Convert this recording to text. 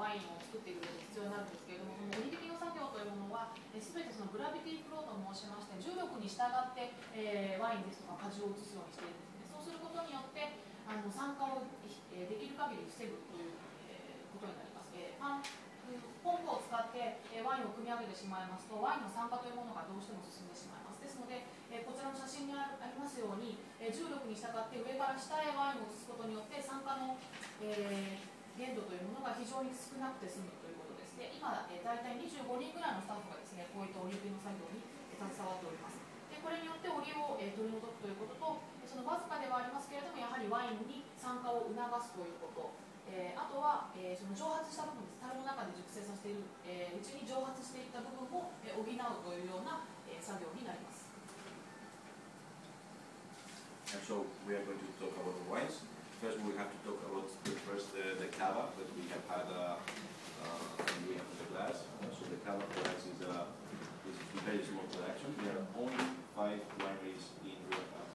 ワインを作っていく上で必要になるんですけれども、その折り引きの作業というものは、すべてそのグラビティフローと申しまして、重力に従って、ワインですとか果汁を移すようにしているんですね。そうすることによって酸化をできる限り防ぐという、ことになります。ポンプを使ってワインを組み上げてしまいますと、ワインの酸化というものがどうしても進んでしまいます。ですので、こちらの写真にありますように、重力に従って上から下へワインを移すことによって酸化の、限度というものが非常に少なくて済むということです。で、今、大体25人ぐらいのスタッフがですね、こういった折り引きの作業に携わっております。で、これによって折りを取り除くということと、そのわずかではありますけれども、やはりワインに酸化を促すということ、あとは、その蒸発した部分です。樽の中で熟成させている、うちに蒸発していった部分を、補うというような、作業になります。And so we are going to talk about the wines. First, we have to talk about the cava that we have had we have in the glass. So the cava glass is a very small production. There are only 5 wineries in Rioja.